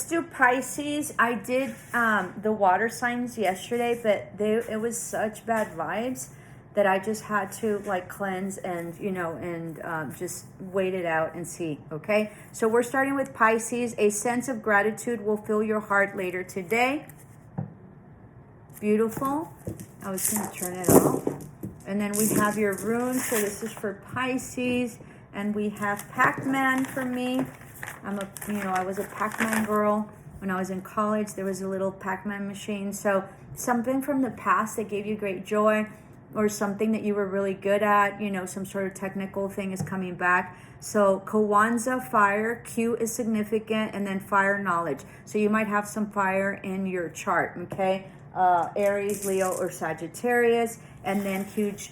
Do Pisces. I did the water signs yesterday, but it was such bad vibes that I just had to like cleanse and just wait it out and see. Okay, so we're starting with Pisces. A sense of gratitude will fill your heart later today. Beautiful. I was going to turn it off. And then we have your rune. So this is for Pisces, and we have Pac-Man for me. I was a Pac-Man girl. When I was in college, there was a little Pac-Man machine. So something from the past that gave you great joy, or something that you were really good at, some sort of technical thing is coming back. So Kawanza, fire, Q is significant, and then fire, knowledge. So you might have some fire in your chart, okay? Aries, Leo, or Sagittarius, and then huge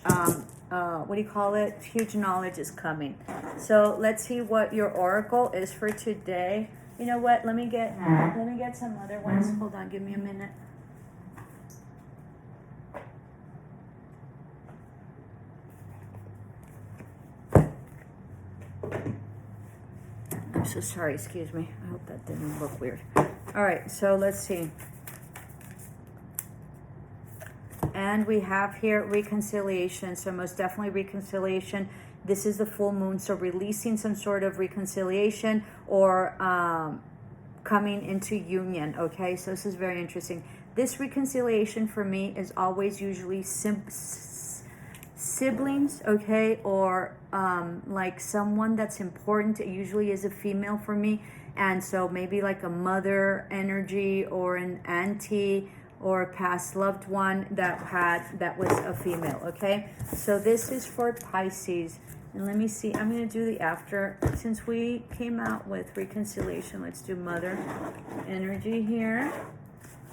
huge knowledge is coming. So let's see what your oracle is for today. You know what, let me get some other ones. Hold on, give me a minute. I'm so sorry, excuse me. I hope that didn't look weird. All right, so let's see. And we have here reconciliation. So most definitely reconciliation. This is the full moon. So releasing some sort of reconciliation or coming into union. Okay, so this is very interesting. This reconciliation for me is always usually siblings, okay, or like someone that's important. It usually is a female for me. And so maybe like a mother energy or an auntie or a past loved one that was a female. Okay, so this is for Pisces. And let me see, I'm going to do the after. Since we came out with reconciliation, let's do mother energy here.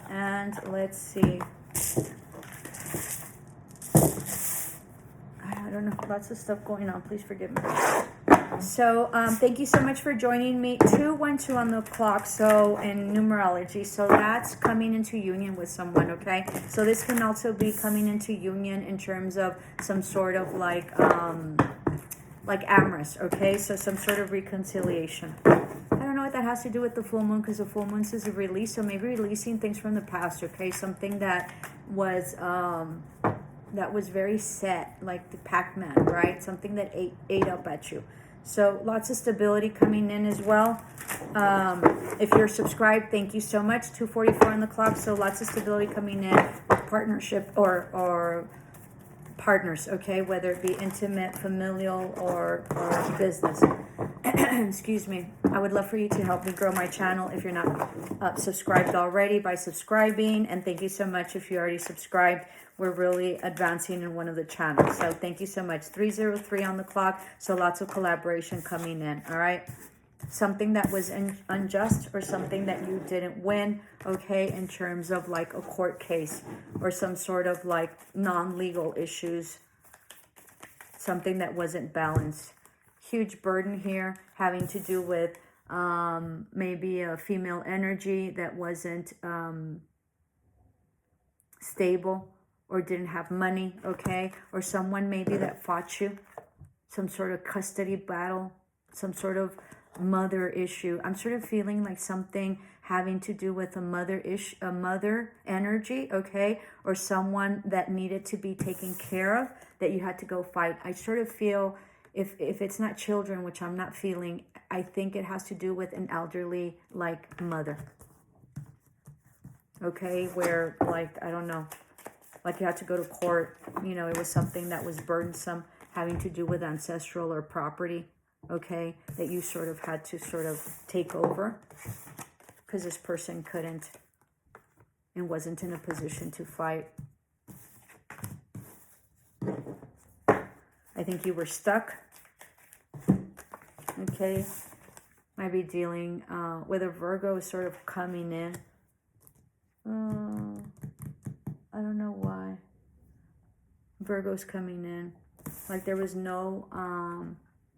And let's see, I don't know, lots of stuff going on, please forgive me. So thank you so much for joining me. 212 on the clock, so in numerology, so that's coming into union with someone. Okay, so this can also be coming into union in terms of some sort of like amorous. Okay, so some sort of reconciliation. I don't know what that has to do with the full moon, because the full moon is a release, so maybe releasing things from the past. Okay, something that was very set, like the Pac-Man, right? Something that ate up at you. So lots of stability coming in as well. If you're subscribed, thank you so much. 2:44 on the clock. So lots of stability coming in with partnership or partners, okay? Whether it be intimate, familial, or business. Excuse me. I would love for you to help me grow my channel if you're not subscribed already by subscribing. And thank you so much if you already subscribed. We're really advancing in one of the channels. So thank you so much. 3:03 on the clock. So lots of collaboration coming in. All right. Something that was unjust or something that you didn't win. Okay. In terms of like a court case or some sort of like non-legal issues. Something that wasn't balanced. Huge burden here having to do with maybe a female energy that wasn't stable or didn't have money, okay? Or someone maybe that fought you, some sort of custody battle, some sort of mother issue. I'm sort of feeling like something having to do with a mother energy, okay? Or someone that needed to be taken care of, that you had to go fight. I sort of feel, if it's not children, which I'm not feeling, I think it has to do with an elderly, like, mother. Okay, where, like, I don't know, like you had to go to court, it was something that was burdensome, having to do with ancestral or property, okay, that you sort of had to sort of take over because this person couldn't and wasn't in a position to fight. I think you were stuck, okay, might be dealing with a Virgo sort of coming in. I don't know why. Virgo's coming in. Like there was no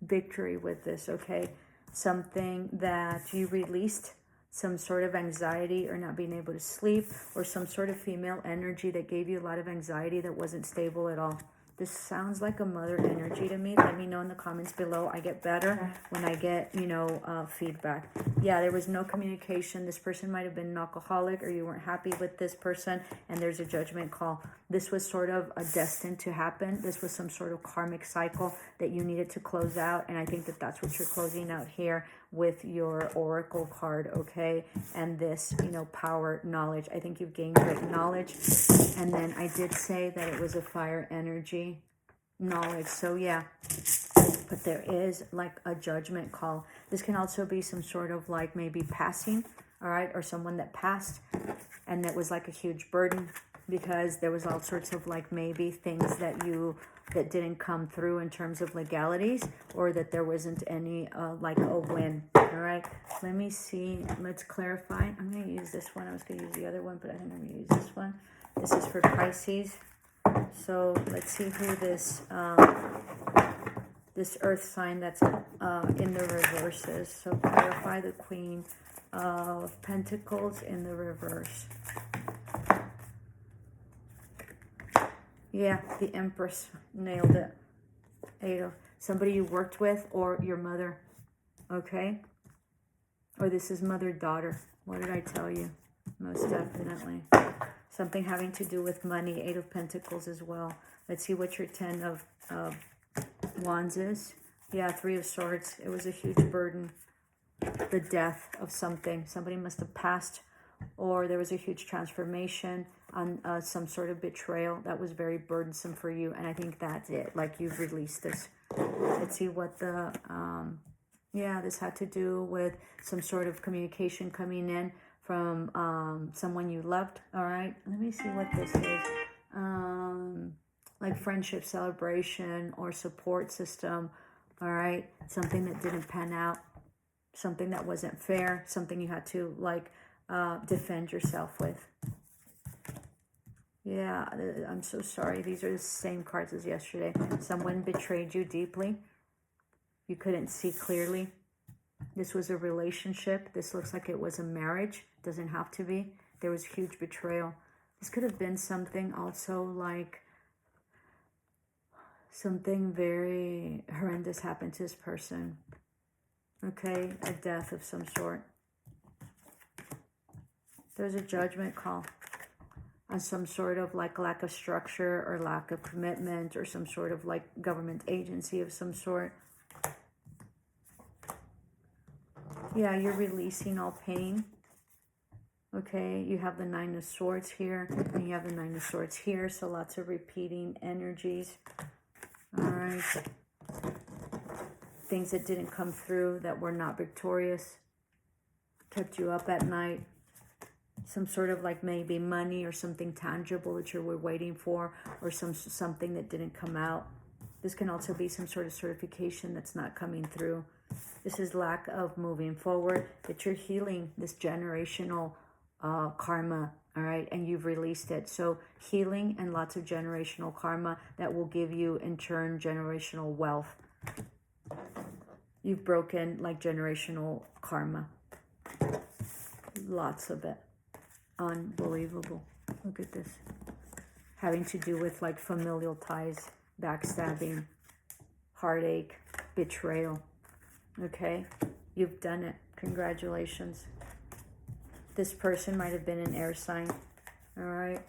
victory with this, okay? Something that you released, some sort of anxiety or not being able to sleep, or some sort of female energy that gave you a lot of anxiety that wasn't stable at all. This sounds like a mother energy to me. Let me know in the comments below. I get better when I get, you know, feedback. Yeah, there was no communication. This person might have been an alcoholic, or you weren't happy with this person, and there's a judgment call. This was sort of destined to happen. This was some sort of karmic cycle that you needed to close out, and I think that that's what you're closing out here with your oracle card, okay? And this, you know, power, knowledge. I think you've gained great knowledge. And then I did say that it was a fire energy knowledge. So yeah, but there is like a judgment call. This can also be some sort of like maybe passing, all right? Or someone that passed and that was like a huge burden, because there was all sorts of like maybe things that didn't come through in terms of legalities, or that there wasn't any like a win. All right, let me see. Let's clarify. I'm going to use this one. I was going to use the other one, but I think I'm going to use this one. This is for Pisces. So let's see who this this earth sign that's in the reverse is. So clarify the Queen of Pentacles in the reverse. Yeah, the Empress. Nailed it. Somebody you worked with, or your mother. Okay? Or this is mother-daughter. What did I tell you? Most definitely. Something having to do with money. 8 of Pentacles as well. Let's see what your 10 of Wands is. Yeah, 3 of Swords. It was a huge burden. The death of something. Somebody must have passed, or there was a huge transformation on some sort of betrayal that was very burdensome for you. And I think that's it. Like, you've released this. Let's see what the... yeah, this had to do with some sort of communication coming in from someone you loved. All right, let me see what this is. Like friendship, celebration, or support system. All right, something that didn't pan out, something that wasn't fair, something you had to like defend yourself with. Yeah, I'm so sorry. These are the same cards as yesterday. Someone betrayed you deeply. You couldn't see clearly. This was a relationship. This looks like it was a marriage. Doesn't have to be. There was huge betrayal. This could have been something also like something very horrendous happened to this person. Okay, a death of some sort. There's a judgment call on some sort of like lack of structure or lack of commitment, or some sort of like government agency of some sort. Yeah, you're releasing all pain. Okay, you have the 9 of Swords here, and you have the 9 of Swords here, so lots of repeating energies. All right. Things that didn't come through, that were not victorious, kept you up at night. Some sort of like maybe money or something tangible that you were waiting for, or something that didn't come out. This can also be some sort of certification that's not coming through. This is lack of moving forward, that you're healing this generational karma, all right? And you've released it. So healing and lots of generational karma that will give you, in turn, generational wealth. You've broken like generational karma. Lots of it. Unbelievable. Look at this. Having to do with like familial ties, backstabbing, heartache, betrayal. Okay, you've done it. Congratulations. This person might have been an air sign. All right,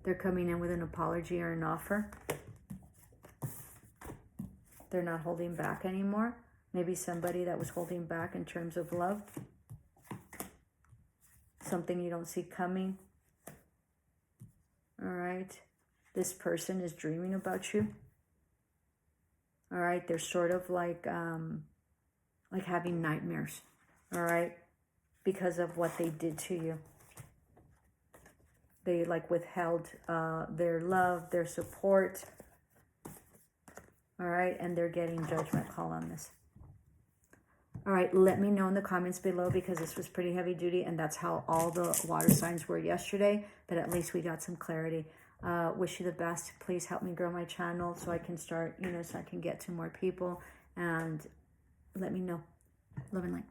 they're coming in with an apology or an offer. They're not holding back anymore. Maybe somebody that was holding back in terms of love. Something you don't see coming. All right, this person is dreaming about you. All right, they're sort of like having nightmares, all right, because of what they did to you. They like withheld their love, their support, all right, and they're getting judgment call on this. All right, let me know in the comments below, because this was pretty heavy duty, and that's how all the water signs were yesterday, but at least we got some clarity. Wish you the best. Please help me grow my channel so I can start, so I can get to more people, and let me know. Love and light.